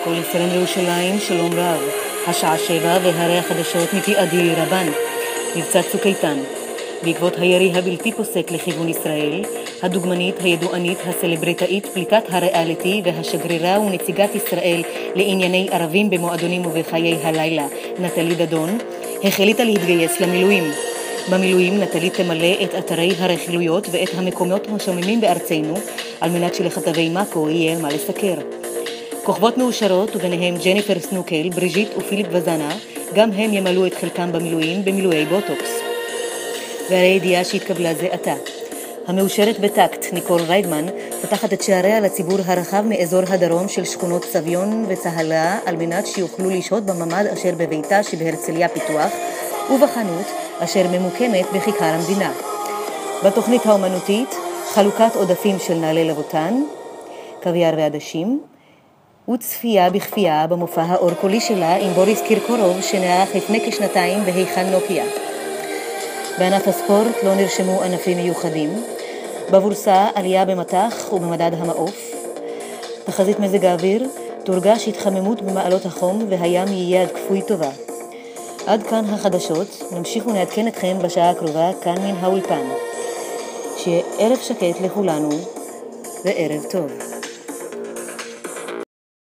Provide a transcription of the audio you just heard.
כל ישראל מירושלים, שלום רב. השעה 7 והרי החדשות מפי עדי רבן. מבצע צוק איתן. בעקבות הירי הבלתי פוסק לכיוון ישראל, הדוגמנית, הידוענית, הסלבריטאית, פליטת הריאליטי והשגרירה ונציגת ישראל לענייני ערבים במועדונים ובחיי הלילה, נטלי דדון, החליטה להתגייס למילואים. במילואים נטלי תמלא את אתרי הרכילויות ואת המקומות השוממים בארצנו, על מנת שלכתבי מאקו יהיה מה לסקר. כוכבות מאושרות וביניהם ג'ניפר סנוקל, בריז'יט ופיליפ וזנה, גם הם ימלאו את חלקם במילואים במילואי בוטוקס. והרי ידיעה שהתקבלה זה עתה. המאושרת בטקט, ניקול ריידמן, פתחת את שעריה לציבור הרחב מאזור הדרום של שכונות סביון וצהלה, על מנת שיוכלו לשהות בממד אשר בביתה שבהרצליה פיתוח, ובחנות אשר ממוקמת בכיכר המדינה. בתוכנית האומנותית, חלוקת עודפים של נעלי לבוטן, קוויאר ועדשים, וצפייה בכפייה במופע האורקולי שלה עם בוריס קירקורוב שנערך לפני כשנתיים בהיכל נוקיה. בענף הספורט לא נרשמו ענפים מיוחדים. בבורסה עלייה במתח ובמדד המעוף. תחזית מזג האוויר, תורגש התחממות במעלות החום והים יהיה עד כפוי טובה. עד כאן החדשות, נמשיך ונעדכן אתכם בשעה הקרובה כאן מן האולפן. שיהיה ערב שקט לכולנו וערב טוב.